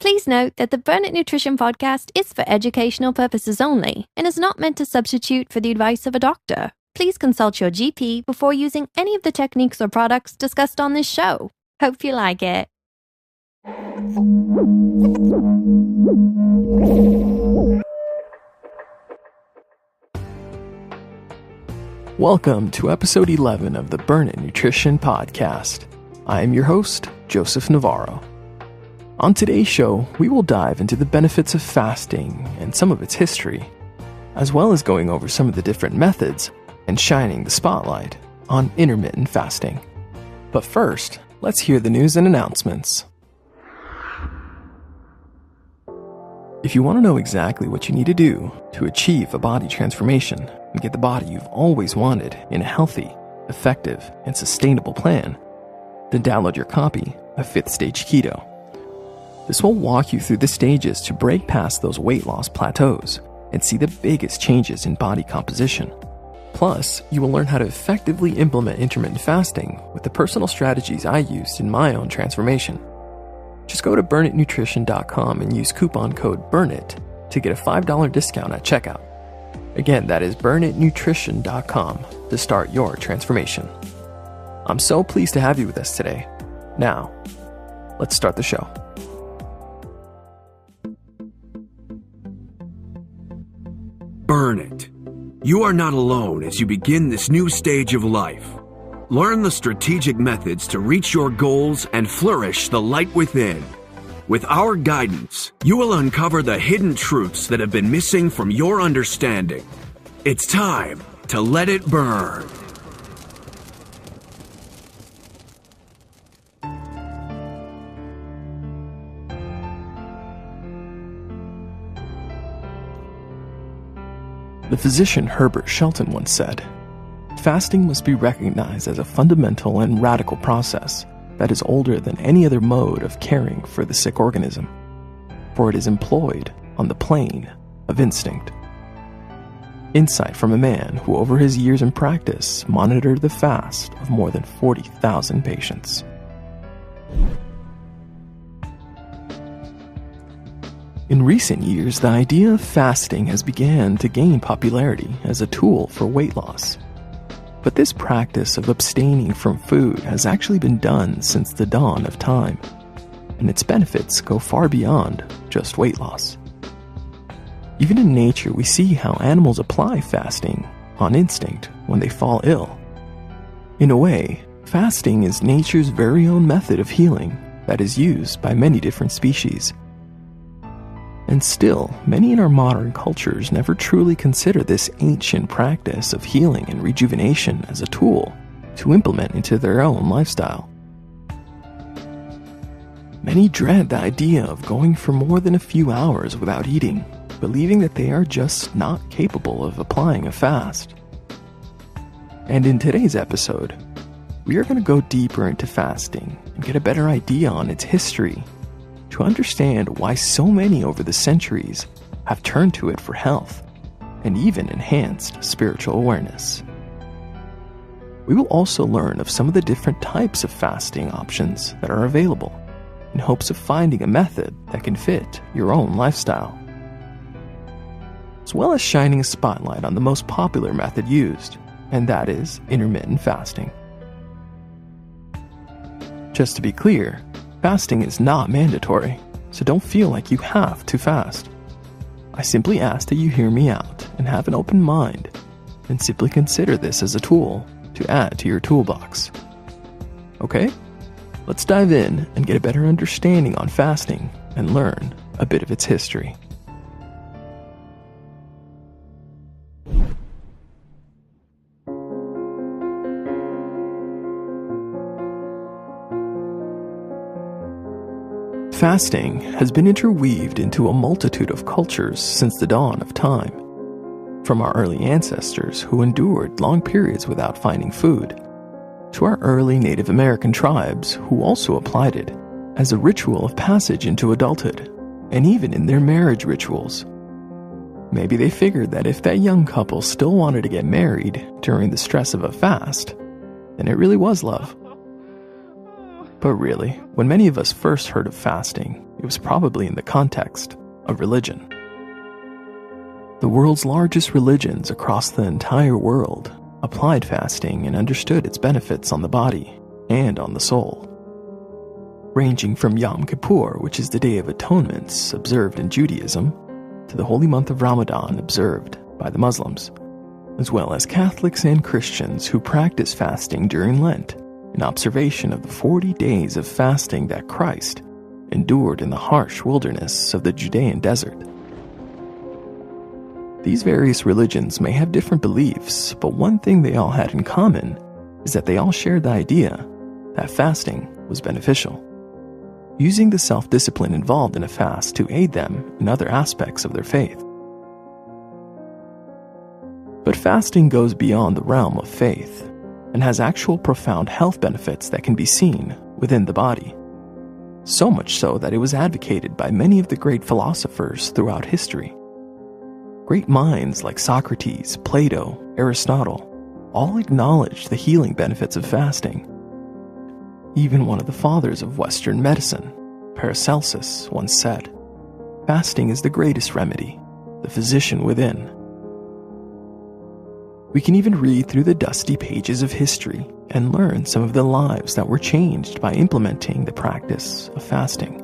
Please note that the Burn It Nutrition podcast is for educational purposes only and is not meant to substitute for the advice of a doctor. Please consult your GP before using any of the techniques or products discussed on this show. Hope you like it. Welcome to episode 11 of the Burn It Nutrition podcast. I am your host, Joseph Navarro. On today's show, we will dive into the benefits of fasting and some of its history, as well as going over some of the different methods and shining the spotlight on intermittent fasting. But first, let's hear the news and announcements. If you want to know exactly what you need to do to achieve a body transformation and get the body you've always wanted in a healthy, effective, and sustainable plan, then download your copy of 5th Stage Keto. This will walk you through the stages to break past those weight loss plateaus and see the biggest changes in body composition. Plus, you will learn how to effectively implement intermittent fasting with the personal strategies I used in my own transformation. Just go to burnitnutrition.com and use coupon code BURNIT to get a $5 discount at checkout. Again, that is burnitnutrition.com to start your transformation. I'm so pleased to have you with us today. Now, let's start the show. Burn it. You are not alone as you begin this new stage of life. Learn the strategic methods to reach your goals and flourish the light within. With our guidance, you will uncover the hidden truths that have been missing from your understanding. It's time to let it burn. The physician Herbert Shelton once said, "Fasting must be recognized as a fundamental and radical process that is older than any other mode of caring for the sick organism, for it is employed on the plane of instinct." Insight from a man who over his years in practice monitored the fast of more than 40,000 patients. In recent years, the idea of fasting has begun to gain popularity as a tool for weight loss. But this practice of abstaining from food has actually been done since the dawn of time, and its benefits go far beyond just weight loss. Even in nature, we see how animals apply fasting on instinct when they fall ill. In a way, fasting is nature's very own method of healing that is used by many different species. And still, many in our modern cultures never truly consider this ancient practice of healing and rejuvenation as a tool to implement into their own lifestyle. Many dread the idea of going for more than a few hours without eating, believing that they are just not capable of applying a fast. And in today's episode, we are going to go deeper into fasting and get a better idea on its history, to understand why so many over the centuries have turned to it for health and even enhanced spiritual awareness. We will also learn of some of the different types of fasting options that are available in hopes of finding a method that can fit your own lifestyle, as well as shining a spotlight on the most popular method used, and that is intermittent fasting. Just to be clear, fasting is not mandatory, so don't feel like you have to fast. I simply ask that you hear me out and have an open mind, and simply consider this as a tool to add to your toolbox. Okay? Let's dive in and get a better understanding on fasting and learn a bit of its history. Fasting has been interweaved into a multitude of cultures since the dawn of time. From our early ancestors who endured long periods without finding food, to our early Native American tribes who also applied it as a ritual of passage into adulthood, and even in their marriage rituals. Maybe they figured that if that young couple still wanted to get married during the stress of a fast, then it really was love. But really, when many of us first heard of fasting, it was probably in the context of religion. The world's largest religions across the entire world applied fasting and understood its benefits on the body and on the soul. Ranging from Yom Kippur, which is the Day of Atonements observed in Judaism, to the holy month of Ramadan observed by the Muslims, as well as Catholics and Christians who practice fasting during Lent, in observation of the 40 days of fasting that Christ endured in the harsh wilderness of the Judean desert. These various religions may have different beliefs, but one thing they all had in common is that they all shared the idea that fasting was beneficial, using the self-discipline involved in a fast to aid them in other aspects of their faith. But fasting goes beyond the realm of faith and has actual profound health benefits that can be seen within the body. So much so that it was advocated by many of the great philosophers throughout history. Great minds like Socrates, Plato, Aristotle all acknowledged the healing benefits of fasting. Even one of the fathers of Western medicine, Paracelsus, once said, "Fasting is the greatest remedy, the physician within." We can even read through the dusty pages of history and learn some of the lives that were changed by implementing the practice of fasting.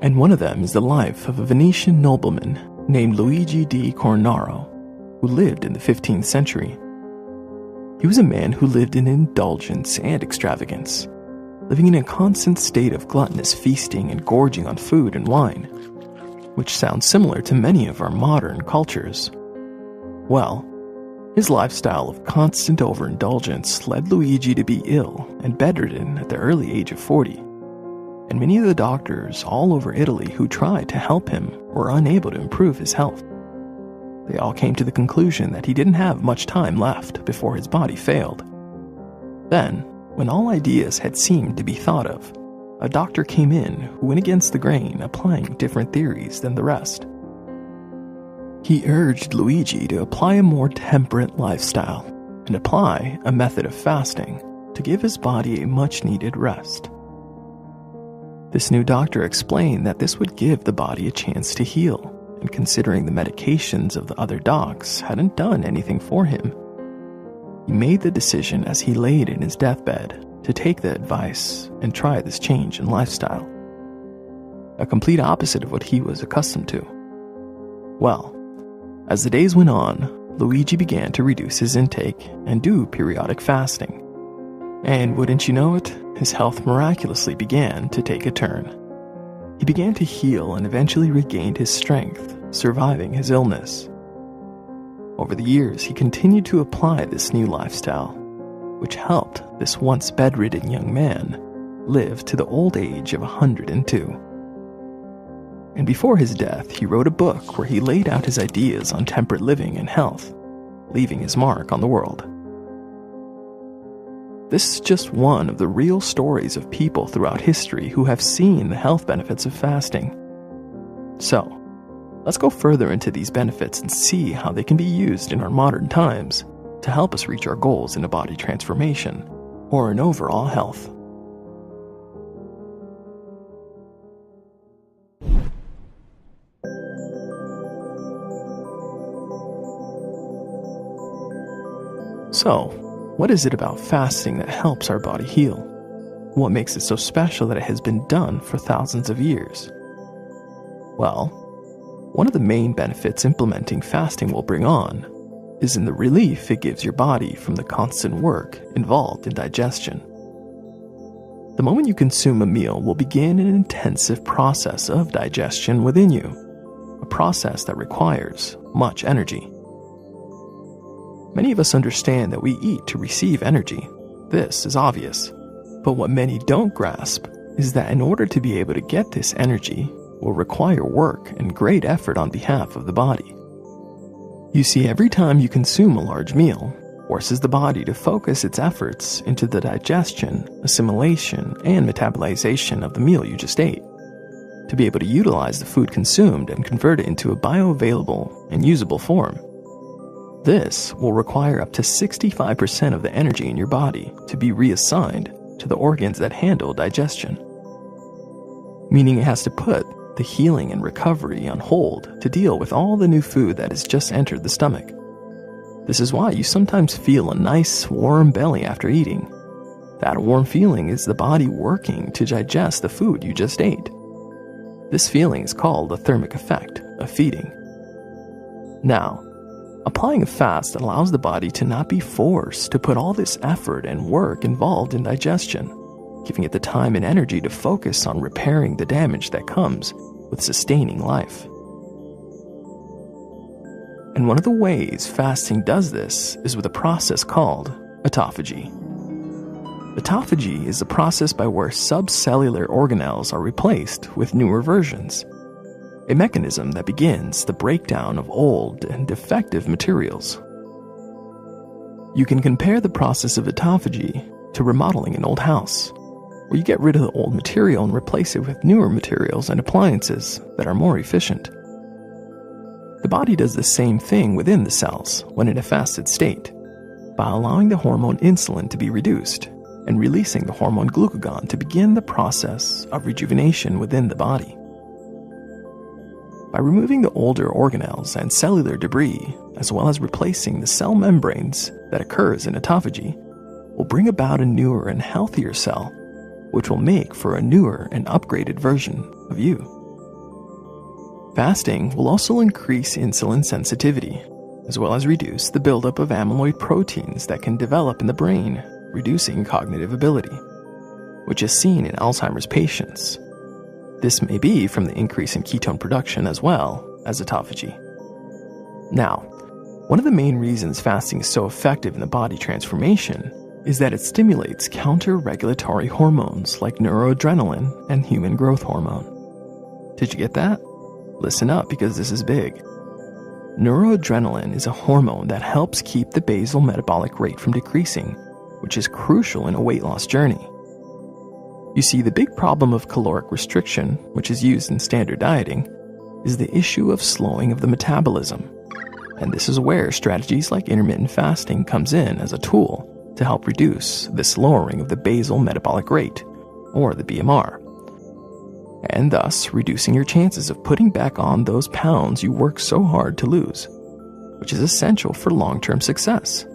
And one of them is the life of a Venetian nobleman named Luigi di Cornaro, who lived in the 15th century. He was a man who lived in indulgence and extravagance, living in a constant state of gluttonous feasting and gorging on food and wine, which sounds similar to many of our modern cultures. Well, his lifestyle of constant overindulgence led Luigi to be ill and bedridden at the early age of 40, and many of the doctors all over Italy who tried to help him were unable to improve his health. They all came to the conclusion that he didn't have much time left before his body failed. Then, when all ideas had seemed to be thought of, a doctor came in who went against the grain, applying different theories than the rest. He urged Luigi to apply a more temperate lifestyle and apply a method of fasting to give his body a much-needed rest. This new doctor explained that this would give the body a chance to heal, and considering the medications of the other docs hadn't done anything for him, he made the decision as he laid in his deathbed to take the advice and try this change in lifestyle. A complete opposite of what he was accustomed to. Well, as the days went on, Luigi began to reduce his intake and do periodic fasting. And wouldn't you know it, his health miraculously began to take a turn. He began to heal and eventually regained his strength, surviving his illness. Over the years, he continued to apply this new lifestyle, which helped this once bedridden young man live to the old age of 102. And before his death, he wrote a book where he laid out his ideas on temperate living and health, leaving his mark on the world. This is just one of the real stories of people throughout history who have seen the health benefits of fasting. So, let's go further into these benefits and see how they can be used in our modern times to help us reach our goals in a body transformation or in overall health. So, what is it about fasting that helps our body heal? What makes it so special that it has been done for thousands of years? Well, one of the main benefits implementing fasting will bring on is in the relief it gives your body from the constant work involved in digestion. The moment you consume a meal will begin an intensive process of digestion within you, a process that requires much energy. Many of us understand that we eat to receive energy. This is obvious. But what many don't grasp is that in order to be able to get this energy will require work and great effort on behalf of the body. You see, every time you consume a large meal, forces the body to focus its efforts into the digestion, assimilation, and metabolization of the meal you just ate, to be able to utilize the food consumed and convert it into a bioavailable and usable form. This will require up to 65% of the energy in your body to be reassigned to the organs that handle digestion. Meaning it has to put the healing and recovery on hold to deal with all the new food that has just entered the stomach. This is why you sometimes feel a nice, warm belly after eating. That warm feeling is the body working to digest the food you just ate. This feeling is called the thermic effect of feeding. Now, applying a fast allows the body to not be forced to put all this effort and work involved in digestion, giving it the time and energy to focus on repairing the damage that comes with sustaining life. And one of the ways fasting does this is with a process called autophagy. Autophagy is a process by where subcellular organelles are replaced with newer versions, a mechanism that begins the breakdown of old and defective materials. You can compare the process of autophagy to remodeling an old house, where you get rid of the old material and replace it with newer materials and appliances that are more efficient. The body does the same thing within the cells when in a fasted state, by allowing the hormone insulin to be reduced and releasing the hormone glucagon to begin the process of rejuvenation within the body. By removing the older organelles and cellular debris, as well as replacing the cell membranes that occurs in autophagy, will bring about a newer and healthier cell, which will make for a newer and upgraded version of you. Fasting will also increase insulin sensitivity, as well as reduce the buildup of amyloid proteins that can develop in the brain, reducing cognitive ability, which is seen in Alzheimer's patients. This may be from the increase in ketone production as well as autophagy. Now, one of the main reasons fasting is so effective in the body transformation is that it stimulates counter-regulatory hormones like neuroadrenaline and human growth hormone. Did you get that? Listen up, because this is big. Neuroadrenaline is a hormone that helps keep the basal metabolic rate from decreasing, which is crucial in a weight loss journey. You see, the big problem of caloric restriction, which is used in standard dieting, is the issue of slowing of the metabolism. And this is where strategies like intermittent fasting comes in as a tool to help reduce this lowering of the basal metabolic rate, or the BMR, and thus reducing your chances of putting back on those pounds you work so hard to lose, which is essential for long-term success.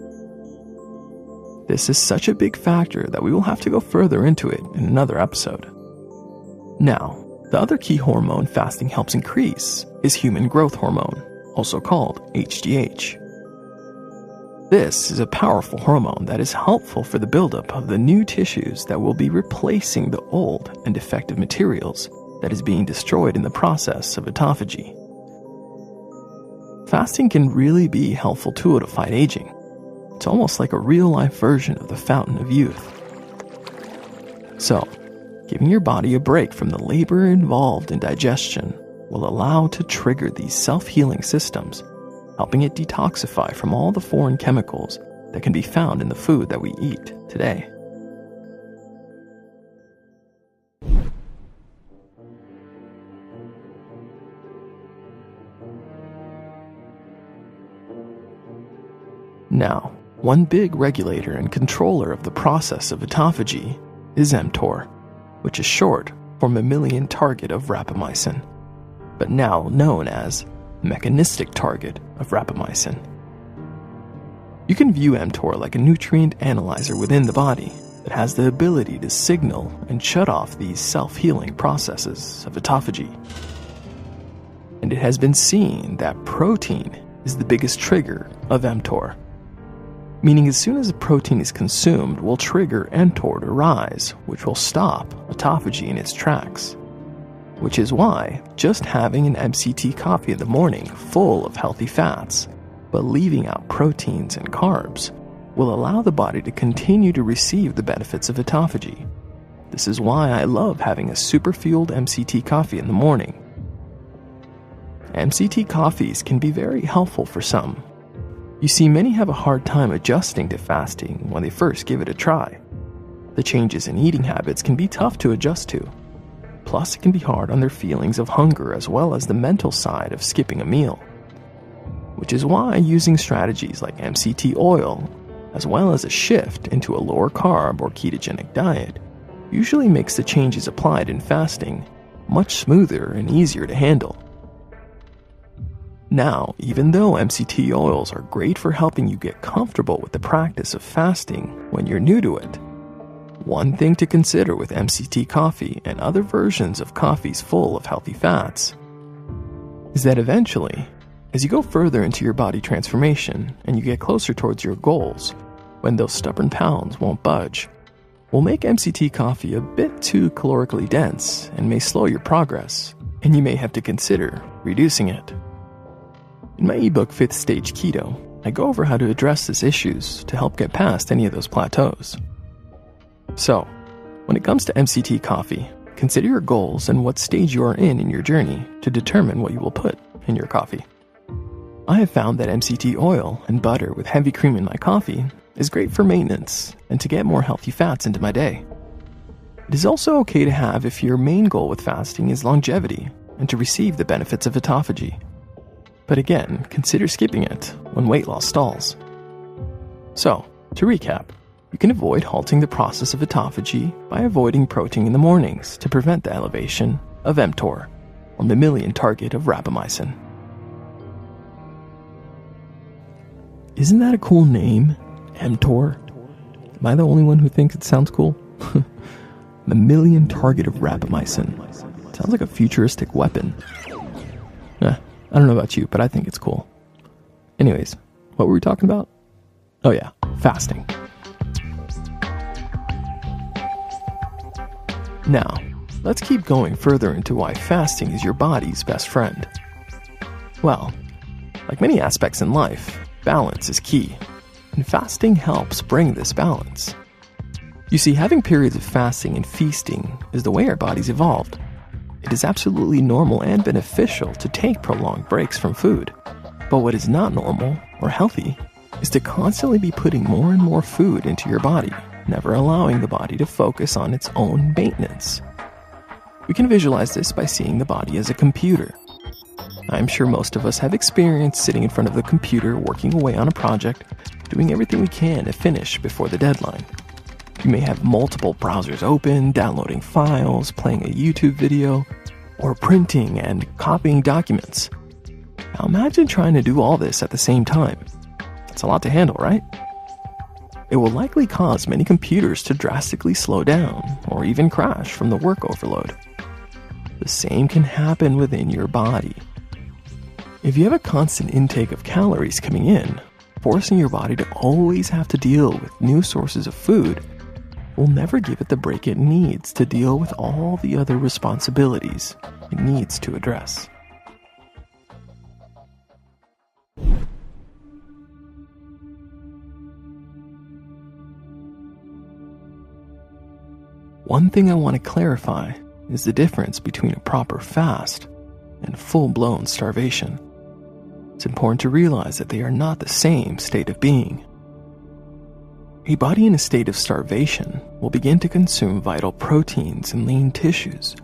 This is such a big factor that we will have to go further into it in another episode. Now, the other key hormone fasting helps increase is human growth hormone, also called HGH. This is a powerful hormone that is helpful for the buildup of the new tissues that will be replacing the old and defective materials that is being destroyed in the process of autophagy. Fasting can really be a helpful tool to fight aging. It's almost like a real-life version of the fountain of youth. So, giving your body a break from the labor involved in digestion will allow to trigger these self-healing systems, helping it detoxify from all the foreign chemicals that can be found in the food that we eat today. Now, one big regulator and controller of the process of autophagy is mTOR, which is short for mammalian target of rapamycin, but now known as mechanistic target of rapamycin. You can view mTOR like a nutrient analyzer within the body that has the ability to signal and shut off these self-healing processes of autophagy. And it has been seen that protein is the biggest trigger of mTOR, meaning as soon as a protein is consumed will trigger mTOR to rise, which will stop autophagy in its tracks. Which is why just having an MCT coffee in the morning full of healthy fats, but leaving out proteins and carbs, will allow the body to continue to receive the benefits of autophagy. This is why I love having a super-fueled MCT coffee in the morning. MCT coffees can be very helpful for some. You see, many have a hard time adjusting to fasting when they first give it a try. The changes in eating habits can be tough to adjust to. Plus, it can be hard on their feelings of hunger as well as the mental side of skipping a meal. Which is why using strategies like MCT oil as well as a shift into a lower carb or ketogenic diet, usually makes the changes applied in fasting much smoother and easier to handle. Now, even though MCT oils are great for helping you get comfortable with the practice of fasting when you're new to it, one thing to consider with MCT coffee and other versions of coffees full of healthy fats is that eventually, as you go further into your body transformation and you get closer towards your goals, when those stubborn pounds won't budge, will make MCT coffee a bit too calorically dense and may slow your progress, and you may have to consider reducing it. In my ebook 5th Stage Keto, I go over how to address these issues to help get past any of those plateaus. So, when it comes to MCT coffee, consider your goals and what stage you are in your journey to determine what you will put in your coffee. I have found that MCT oil and butter with heavy cream in my coffee is great for maintenance and to get more healthy fats into my day. It is also okay to have if your main goal with fasting is longevity and to receive the benefits of autophagy. But again, consider skipping it when weight loss stalls. So, to recap, you can avoid halting the process of autophagy by avoiding protein in the mornings to prevent the elevation of mTOR, or mammalian target of rapamycin. Isn't that a cool name? mTOR? Am I the only one who thinks it sounds cool? Mammalian target of rapamycin. Sounds like a futuristic weapon. I don't know about you, but I think it's cool. Anyways, what were we talking about? Oh yeah, fasting. Now, let's keep going further into why fasting is your body's best friend. Well, like many aspects in life, balance is key, and fasting helps bring this balance. You see, having periods of fasting and feasting is the way our bodies evolved. It is absolutely normal and beneficial to take prolonged breaks from food. But what is not normal or healthy is to constantly be putting more and more food into your body, never allowing the body to focus on its own maintenance. We can visualize this by seeing the body as a computer. I'm sure most of us have experience sitting in front of the computer working away on a project, doing everything we can to finish before the deadline. You may have multiple browsers open, downloading files, playing a YouTube video, or printing and copying documents. Now imagine trying to do all this at the same time. It's a lot to handle, right? It will likely cause many computers to drastically slow down or even crash from the work overload. The same can happen within your body. If you have a constant intake of calories coming in, forcing your body to always have to deal with new sources of food will never give it the break it needs to deal with all the other responsibilities it needs to address. One thing I want to clarify is the difference between a proper fast and full-blown starvation. It's important to realize that they are not the same state of being. A body in a state of starvation will begin to consume vital proteins and lean tissues.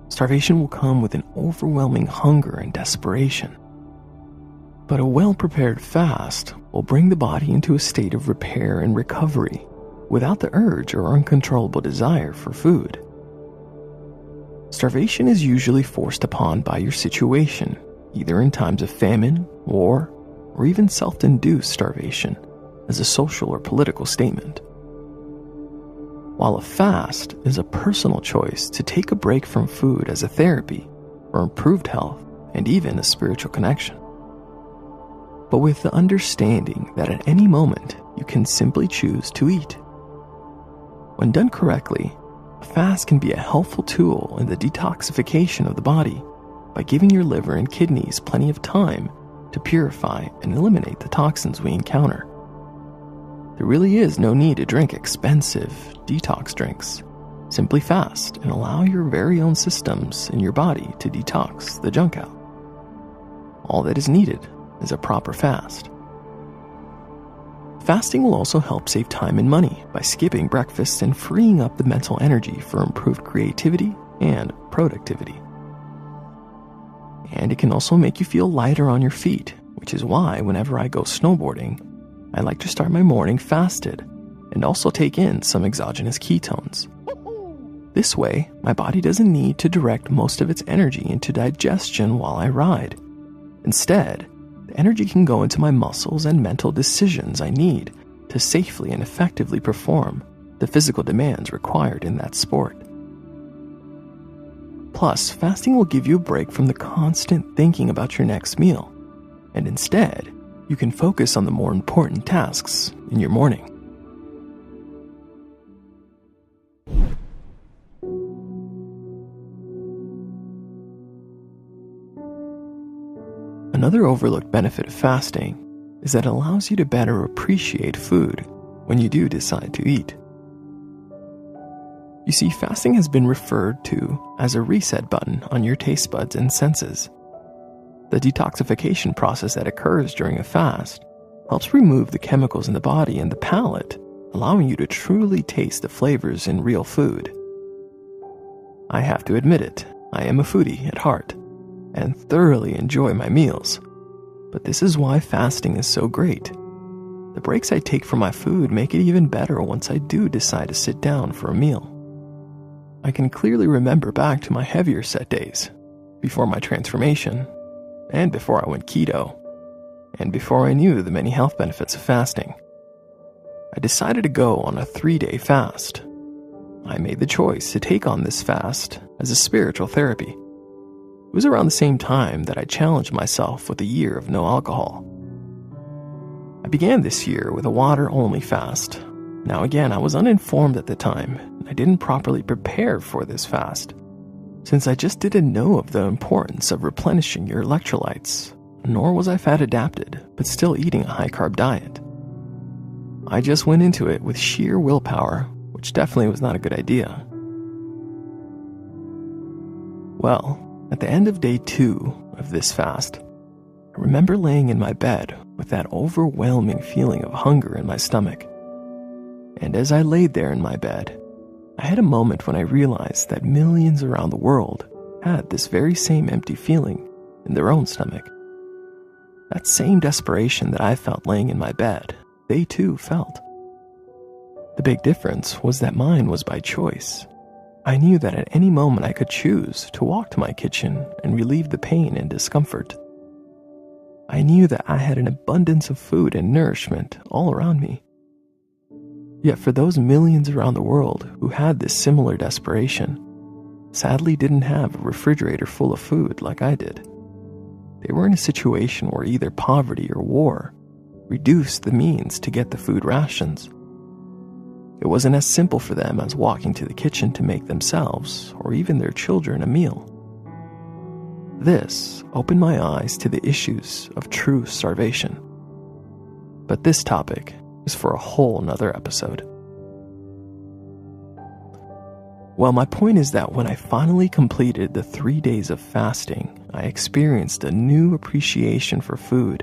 Starvation will come with an overwhelming hunger and desperation. But a well-prepared fast will bring the body into a state of repair and recovery without the urge or uncontrollable desire for food. Starvation is usually forced upon by your situation, either in times of famine, war, or even self-induced starvation, as a social or political statement. While a fast is a personal choice to take a break from food as a therapy for improved health and even a spiritual connection. But with the understanding that at any moment you can simply choose to eat. When done correctly, a fast can be a helpful tool in the detoxification of the body by giving your liver and kidneys plenty of time to purify and eliminate the toxins we encounter. There really is no need to drink expensive detox drinks. Simply fast and allow your very own systems in your body to detox the junk out. All that is needed is a proper fast. Fasting will also help save time and money by skipping breakfast and freeing up the mental energy for improved creativity and productivity. And it can also make you feel lighter on your feet, which is why whenever I go snowboarding, I like to start my morning fasted and also take in some exogenous ketones. This way, my body doesn't need to direct most of its energy into digestion while I ride. Instead, the energy can go into my muscles and mental decisions I need to safely and effectively perform the physical demands required in that sport. Plus, fasting will give you a break from the constant thinking about your next meal, and instead, you can focus on the more important tasks in your morning. Another overlooked benefit of fasting is that it allows you to better appreciate food when you do decide to eat. You see, fasting has been referred to as a reset button on your taste buds and senses. The detoxification process that occurs during a fast helps remove the chemicals in the body and the palate, allowing you to truly taste the flavors in real food. I have to admit it, I am a foodie at heart and thoroughly enjoy my meals. But this is why fasting is so great. The breaks I take from my food make it even better once I do decide to sit down for a meal. I can clearly remember back to my heavier set days, before my transformation, and before I went keto, and before I knew the many health benefits of fasting. I decided to go on a 3-day fast. I made the choice to take on this fast as a spiritual therapy. It was around the same time that I challenged myself with a year of no alcohol. I began this year with a water-only fast. Now again, I was uninformed at the time, and I didn't properly prepare for this fast, since I just didn't know of the importance of replenishing your electrolytes, nor was I fat adapted, but still eating a high-carb diet. I just went into it with sheer willpower, which definitely was not a good idea. Well, at the end of day 2 of this fast, I remember laying in my bed with that overwhelming feeling of hunger in my stomach. And as I laid there in my bed, I had a moment when I realized that millions around the world had this very same empty feeling in their own stomach. That same desperation that I felt laying in my bed, they too felt. The big difference was that mine was by choice. I knew that at any moment I could choose to walk to my kitchen and relieve the pain and discomfort. I knew that I had an abundance of food and nourishment all around me. Yet for those millions around the world who had this similar desperation, sadly didn't have a refrigerator full of food like I did. They were in a situation where either poverty or war reduced the means to get the food rations. It wasn't as simple for them as walking to the kitchen to make themselves, or even their children, a meal. This opened my eyes to the issues of true starvation. But this topic is for a whole nother episode. Well, my point is that when I finally completed the 3 days of fasting, I experienced a new appreciation for food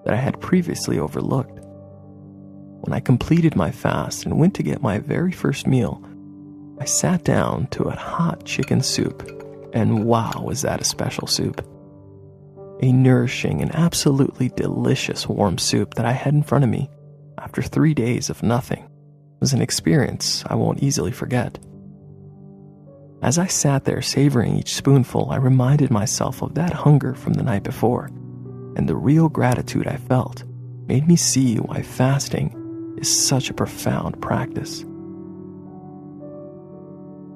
that I had previously overlooked. When I completed my fast and went to get my very first meal, I sat down to a hot chicken soup, and wow, was that a special soup. A nourishing and absolutely delicious warm soup that I had in front of me after 3 days of nothing was an experience I won't easily forget. As I sat there savoring each spoonful, I reminded myself of that hunger from the night before, and the real gratitude I felt made me see why fasting is such a profound practice.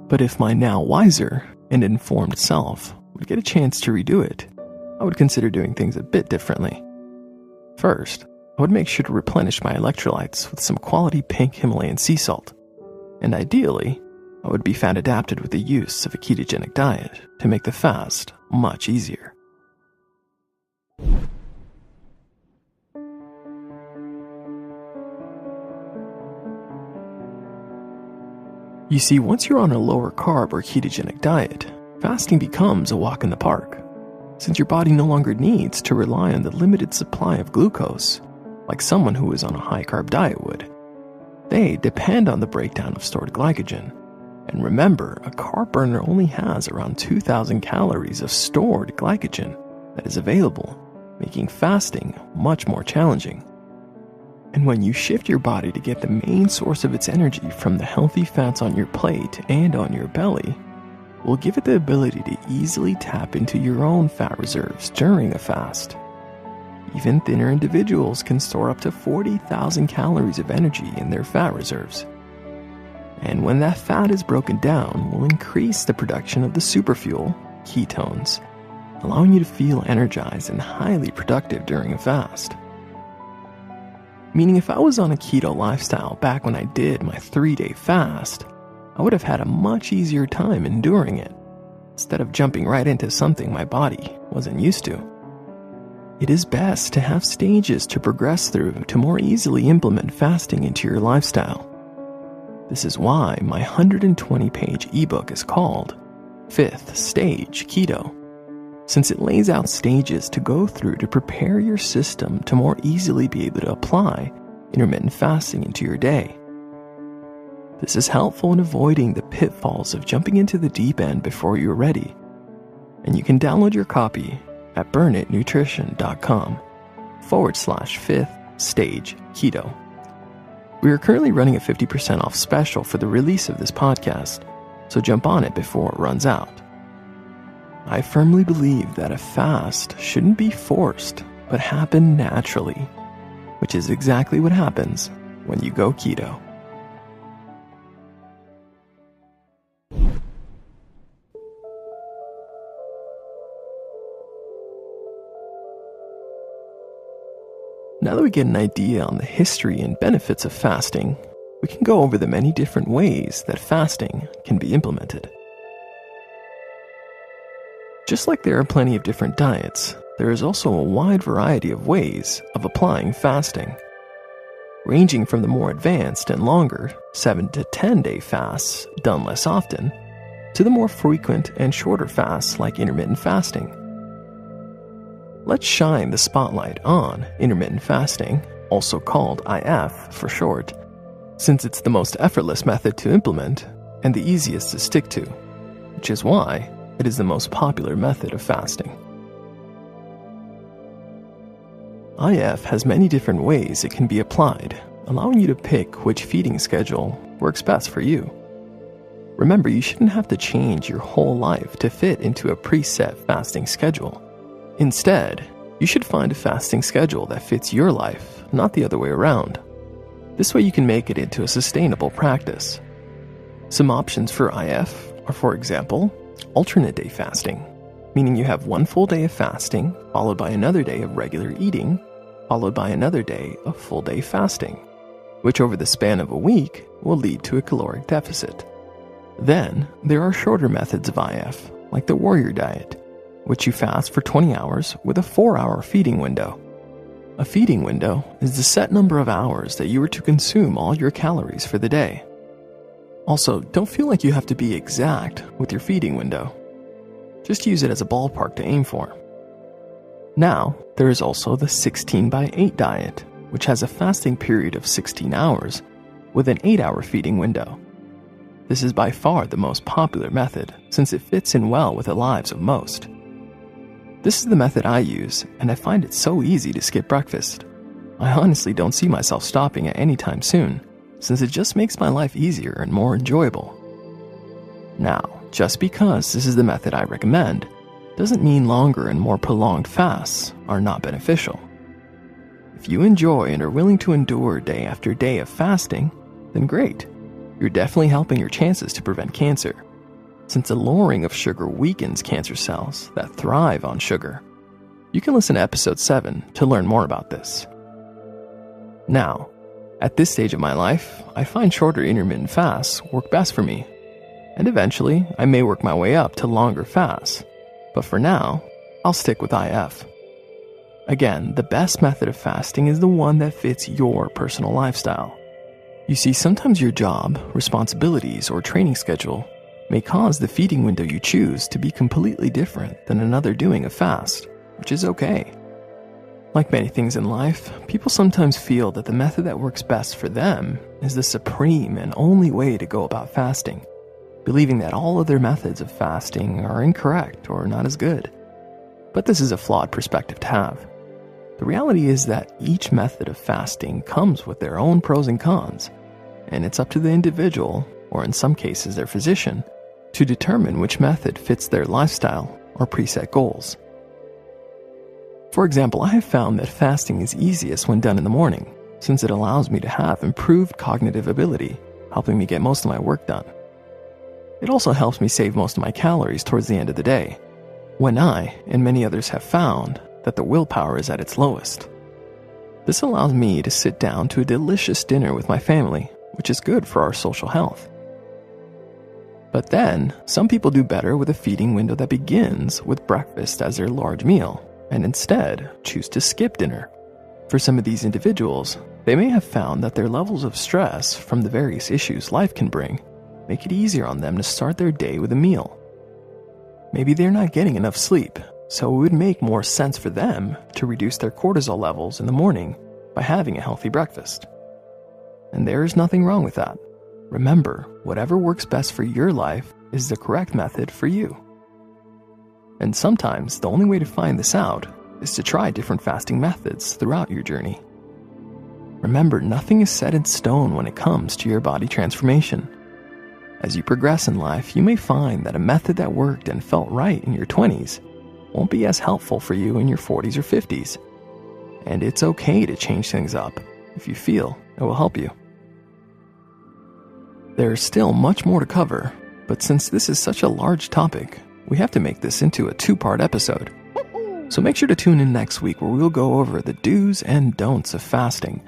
But if my now wiser and informed self would get a chance to redo it, I would consider doing things a bit differently. First, I would make sure to replenish my electrolytes with some quality pink Himalayan sea salt, and ideally, I would be fat adapted with the use of a ketogenic diet to make the fast much easier. You see, once you're on a lower carb or ketogenic diet, fasting becomes a walk in the park, since your body no longer needs to rely on the limited supply of glucose, like someone who is on a high-carb diet would. They depend on the breakdown of stored glycogen. And remember, a carb burner only has around 2,000 calories of stored glycogen that is available, making fasting much more challenging. And when you shift your body to get the main source of its energy from the healthy fats on your plate and on your belly, will give it the ability to easily tap into your own fat reserves during a fast. Even thinner individuals can store up to 40,000 calories of energy in their fat reserves. And when that fat is broken down, will increase the production of the superfuel, ketones, allowing you to feel energized and highly productive during a fast. Meaning if I was on a keto lifestyle back when I did my 3-day fast, I would have had a much easier time enduring it, instead of jumping right into something my body wasn't used to. It is best to have stages to progress through to more easily implement fasting into your lifestyle. This is why my 120-page ebook is called 5th Stage Keto, since it lays out stages to go through to prepare your system to more easily be able to apply intermittent fasting into your day. This is helpful in avoiding the pitfalls of jumping into the deep end before you're ready, and you can download your copy at burnitnutrition.com/5th Stage Keto. We are currently running a 50% off special for the release of this podcast, so jump on it before it runs out. I firmly believe that a fast shouldn't be forced, but happen naturally, which is exactly what happens when you go keto. Now that we get an idea on the history and benefits of fasting, we can go over the many different ways that fasting can be implemented. Just like there are plenty of different diets, there is also a wide variety of ways of applying fasting, ranging from the more advanced and longer 7 to 10-day fasts done less often, to the more frequent and shorter fasts like intermittent fasting. Let's shine the spotlight on intermittent fasting, also called IF for short, since it's the most effortless method to implement and the easiest to stick to, which is why it is the most popular method of fasting. IF has many different ways it can be applied, allowing you to pick which feeding schedule works best for you. Remember, you shouldn't have to change your whole life to fit into a preset fasting schedule. Instead, you should find a fasting schedule that fits your life, not the other way around. This way you can make it into a sustainable practice. Some options for IF are, for example, alternate day fasting, meaning you have one full day of fasting, followed by another day of regular eating, followed by another day of full day fasting, which over the span of a week will lead to a caloric deficit. Then, there are shorter methods of IF, like the warrior diet, which you fast for 20 hours with a 4-hour feeding window. A feeding window is the set number of hours that you are to consume all your calories for the day. Also, don't feel like you have to be exact with your feeding window. Just use it as a ballpark to aim for. Now, there is also the 16/8 diet, which has a fasting period of 16 hours with an 8-hour feeding window. This is by far the most popular method, since it fits in well with the lives of most. This is the method I use, and I find it so easy to skip breakfast. I honestly don't see myself stopping at any time soon, since it just makes my life easier and more enjoyable. Now, just because this is the method I recommend, doesn't mean longer and more prolonged fasts are not beneficial. If you enjoy and are willing to endure day after day of fasting, then great. You're definitely helping your chances to prevent cancer, since the lowering of sugar weakens cancer cells that thrive on sugar. You can listen to episode 7 to learn more about this. Now, at this stage of my life, I find shorter intermittent fasts work best for me, and eventually I may work my way up to longer fasts, but for now, I'll stick with IF. Again, the best method of fasting is the one that fits your personal lifestyle. You see, sometimes your job, responsibilities, or training schedule may cause the feeding window you choose to be completely different than another doing a fast, which is okay. Like many things in life, people sometimes feel that the method that works best for them is the supreme and only way to go about fasting, believing that all other methods of fasting are incorrect or not as good. But this is a flawed perspective to have. The reality is that each method of fasting comes with their own pros and cons, and it's up to the individual, or in some cases their physician, to determine which method fits their lifestyle or preset goals. For example, I have found that fasting is easiest when done in the morning, since it allows me to have improved cognitive ability, helping me get most of my work done. It also helps me save most of my calories towards the end of the day, when I, and many others have found, that the willpower is at its lowest. This allows me to sit down to a delicious dinner with my family, which is good for our social health. But then, some people do better with a feeding window that begins with breakfast as their large meal, and instead choose to skip dinner. For some of these individuals, they may have found that their levels of stress from the various issues life can bring make it easier on them to start their day with a meal. Maybe they're not getting enough sleep, so it would make more sense for them to reduce their cortisol levels in the morning by having a healthy breakfast. And there is nothing wrong with that. Remember, whatever works best for your life is the correct method for you. And sometimes the only way to find this out is to try different fasting methods throughout your journey. Remember, nothing is set in stone when it comes to your body transformation. As you progress in life, you may find that a method that worked and felt right in your 20s won't be as helpful for you in your 40s or 50s. And it's okay to change things up if you feel it will help you. There's still much more to cover, but since this is such a large topic, we have to make this into a 2-part episode. So make sure to tune in next week where we'll go over the do's and don'ts of fasting,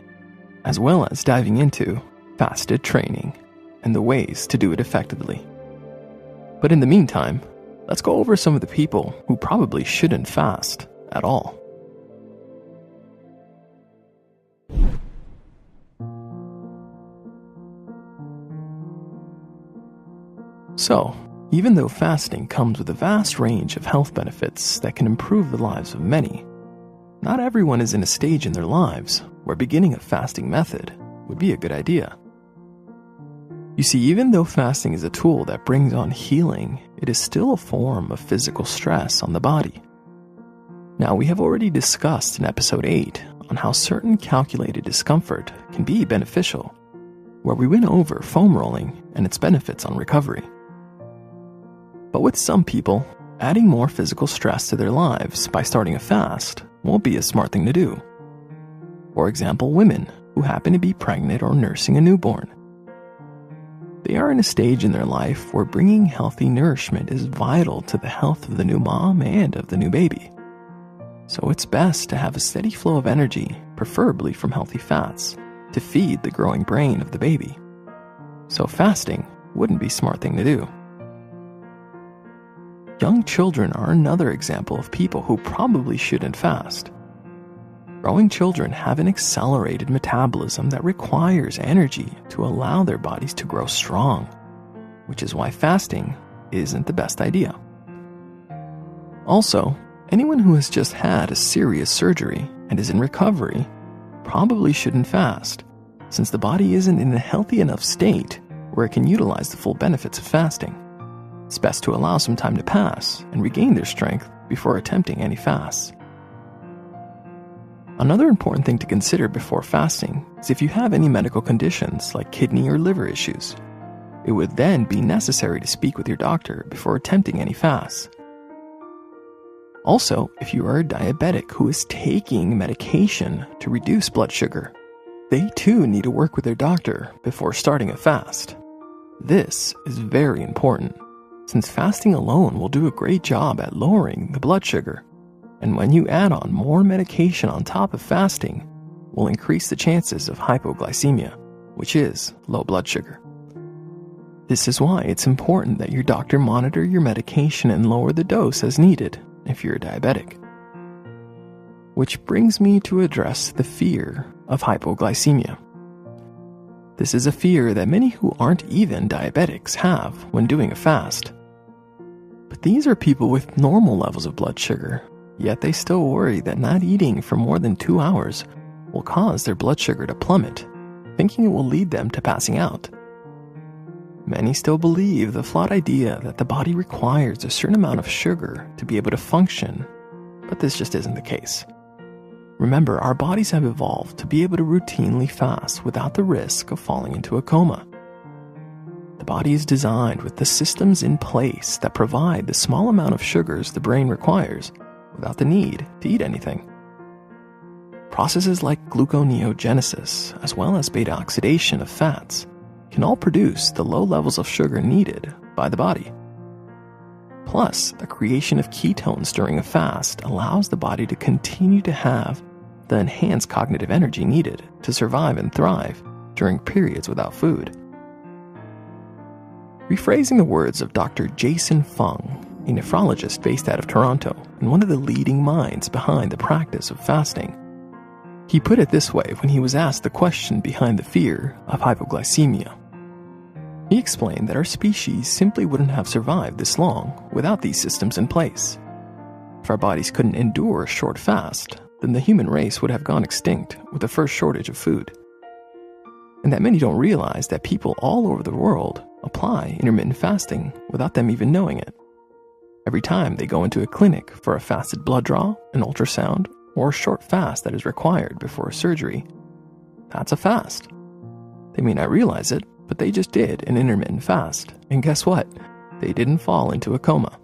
as well as diving into fasted training and the ways to do it effectively. But in the meantime, let's go over some of the people who probably shouldn't fast at all. So, even though fasting comes with a vast range of health benefits that can improve the lives of many, not everyone is in a stage in their lives where beginning a fasting method would be a good idea. You see, even though fasting is a tool that brings on healing, it is still a form of physical stress on the body. Now, we have already discussed in episode 8 on how certain calculated discomfort can be beneficial, where we went over foam rolling and its benefits on recovery. But with some people, adding more physical stress to their lives by starting a fast won't be a smart thing to do. For example, women who happen to be pregnant or nursing a newborn. They are in a stage in their life where bringing healthy nourishment is vital to the health of the new mom and of the new baby. So it's best to have a steady flow of energy, preferably from healthy fats, to feed the growing brain of the baby. So fasting wouldn't be a smart thing to do. Young children are another example of people who probably shouldn't fast. Growing children have an accelerated metabolism that requires energy to allow their bodies to grow strong, which is why fasting isn't the best idea. Also, anyone who has just had a serious surgery and is in recovery probably shouldn't fast, since the body isn't in a healthy enough state where it can utilize the full benefits of fasting. It's best to allow some time to pass and regain their strength before attempting any fasts. Another important thing to consider before fasting is if you have any medical conditions like kidney or liver issues. It would then be necessary to speak with your doctor before attempting any fasts. Also, if you are a diabetic who is taking medication to reduce blood sugar, they too need to work with their doctor before starting a fast. This is very important, since fasting alone will do a great job at lowering the blood sugar. And when you add on more medication on top of fasting, will increase the chances of hypoglycemia, which is low blood sugar. This is why it's important that your doctor monitor your medication and lower the dose as needed if you're a diabetic. Which brings me to address the fear of hypoglycemia. This is a fear that many who aren't even diabetics have when doing a fast. But these are people with normal levels of blood sugar, yet they still worry that not eating for more than 2 hours will cause their blood sugar to plummet, thinking it will lead them to passing out. Many still believe the flawed idea that the body requires a certain amount of sugar to be able to function, but this just isn't the case. Remember, our bodies have evolved to be able to routinely fast without the risk of falling into a coma. The body is designed with the systems in place that provide the small amount of sugars the brain requires without the need to eat anything. Processes like gluconeogenesis, as well as beta oxidation of fats, can all produce the low levels of sugar needed by the body. Plus, the creation of ketones during a fast allows the body to continue to have the enhanced cognitive energy needed to survive and thrive during periods without food. Rephrasing the words of Dr. Jason Fung, a nephrologist based out of Toronto and one of the leading minds behind the practice of fasting, he put it this way when he was asked the question behind the fear of hypoglycemia. He explained that our species simply wouldn't have survived this long without these systems in place. If our bodies couldn't endure a short fast, then the human race would have gone extinct with the first shortage of food. And that many don't realize that people all over the world apply intermittent fasting without them even knowing it. Every time they go into a clinic for a fasted blood draw, an ultrasound, or a short fast that is required before a surgery, that's a fast. They may not realize it, but they just did an intermittent fast, and guess what? They didn't fall into a coma.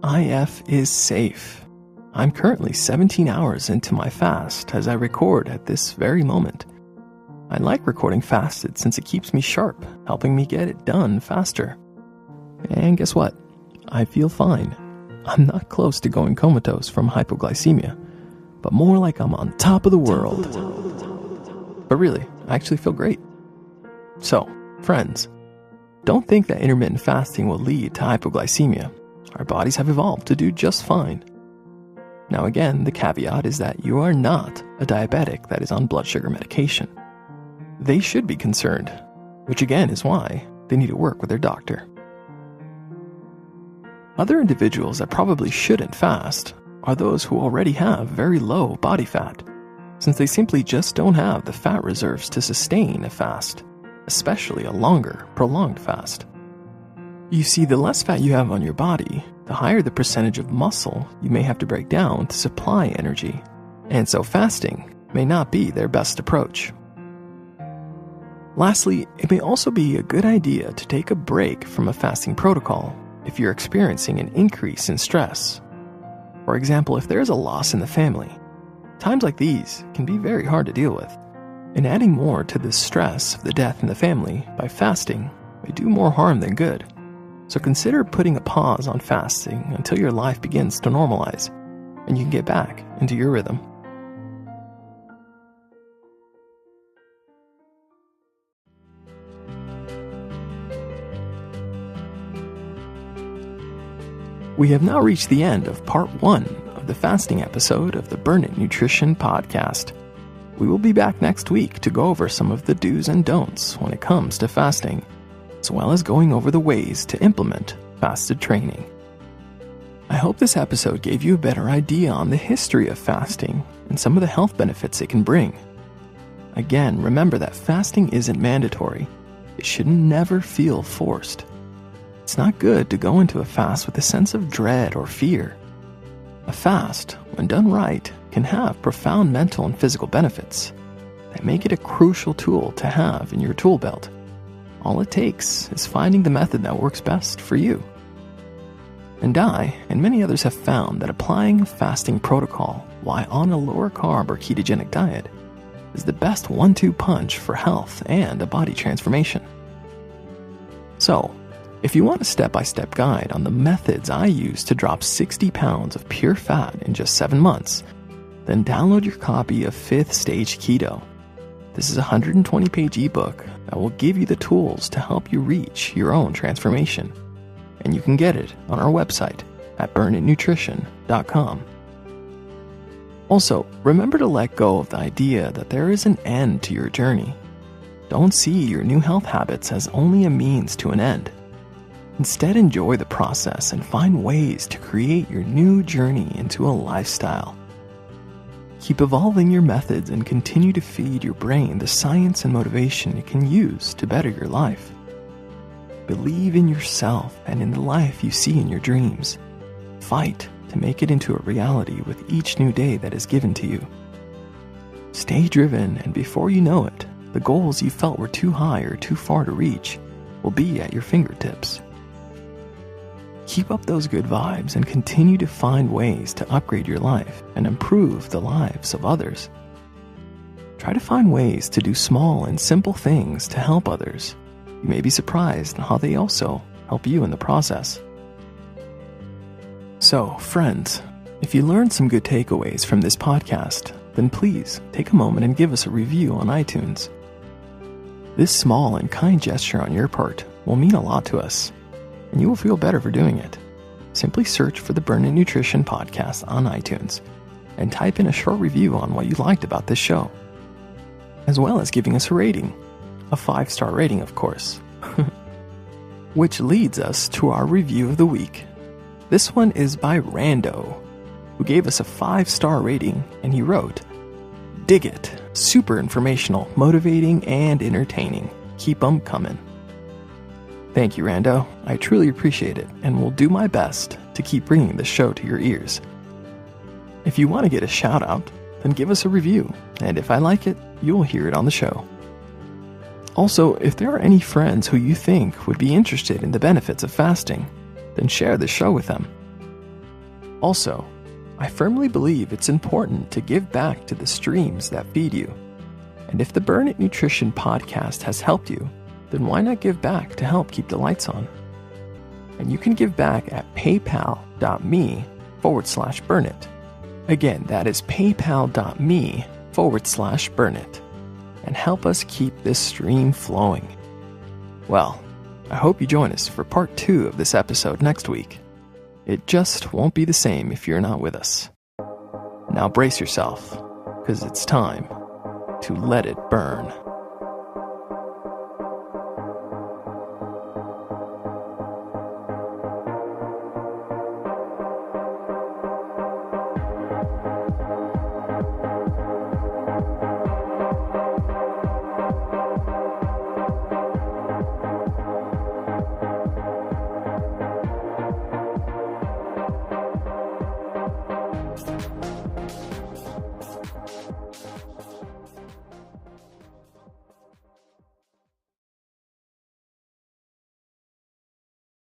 IF is safe. I'm currently 17 hours into my fast as I record at this very moment. I like recording fasted since it keeps me sharp, helping me get it done faster. And guess what? I feel fine. I'm not close to going comatose from hypoglycemia, but more like I'm on top of the world. But really, I actually feel great. So, friends, don't think that intermittent fasting will lead to hypoglycemia. Our bodies have evolved to do just fine. Now again, the caveat is that you are not a diabetic that is on blood sugar medication. They should be concerned, which again is why they need to work with their doctor. Other individuals that probably shouldn't fast are those who already have very low body fat, since they simply just don't have the fat reserves to sustain a fast, especially a longer, prolonged fast. You see, the less fat you have on your body, the higher the percentage of muscle you may have to break down to supply energy, and so fasting may not be their best approach. Lastly, it may also be a good idea to take a break from a fasting protocol if you're experiencing an increase in stress. For example, if there is a loss in the family, times like these can be very hard to deal with, and adding more to the stress of the death in the family by fasting may do more harm than good. So consider putting a pause on fasting until your life begins to normalize and you can get back into your rhythm. We have now reached the end of part 1 of the fasting episode of the Burn It Nutrition podcast. We will be back next week to go over some of the do's and don'ts when it comes to fasting, as well as going over the ways to implement fasted training. I hope this episode gave you a better idea on the history of fasting and some of the health benefits it can bring. Again, remember that fasting isn't mandatory. It should never feel forced. It's not good to go into a fast with a sense of dread or fear. A fast, when done right, can have profound mental and physical benefits that make it a crucial tool to have in your tool belt. All it takes is finding the method that works best for you. And I, and many others, have found that applying a fasting protocol while on a lower carb or ketogenic diet is the best 1-2 punch for health and a body transformation. So, if you want a step-by-step guide on the methods I use to drop 60 pounds of pure fat in just 7 months, then download your copy of 5th Stage Keto. This is a 120-page ebook that will give you the tools to help you reach your own transformation. And you can get it on our website at burnitnutrition.com. Also, remember to let go of the idea that there is an end to your journey. Don't see your new health habits as only a means to an end. Instead, enjoy the process and find ways to create your new journey into a lifestyle. Keep evolving your methods and continue to feed your brain the science and motivation it can use to better your life. Believe in yourself and in the life you see in your dreams. Fight to make it into a reality with each new day that is given to you. Stay driven, and before you know it, the goals you felt were too high or too far to reach will be at your fingertips. Keep up those good vibes and continue to find ways to upgrade your life and improve the lives of others. Try to find ways to do small and simple things to help others. You may be surprised how they also help you in the process. So, friends, if you learned some good takeaways from this podcast, then please take a moment and give us a review on iTunes. This small and kind gesture on your part will mean a lot to us, and you will feel better for doing it. Simply search for the Burn It Nutrition Podcast on iTunes and type in a short review on what you liked about this show, as well as giving us a rating, a 5-star rating, of course. Which leads us to our review of the week. This one is by Rando, who gave us a 5-star rating, and he wrote, "Dig it. Super informational, motivating, and entertaining. Keep 'em coming." Thank you, Rando. I truly appreciate it, and will do my best to keep bringing this show to your ears. If you want to get a shout out, then give us a review, and if I like it, you'll hear it on the show. Also, if there are any friends who you think would be interested in the benefits of fasting, then share the show with them. Also, I firmly believe it's important to give back to the streams that feed you. And if the Burn It Nutrition Podcast has helped you, then why not give back to help keep the lights on? And you can give back at paypal.me/burnit. Again, that is paypal.me/burnit. And help us keep this stream flowing. Well, I hope you join us for part 2 of this episode next week. It just won't be the same if you're not with us. Now brace yourself, because it's time to let it burn.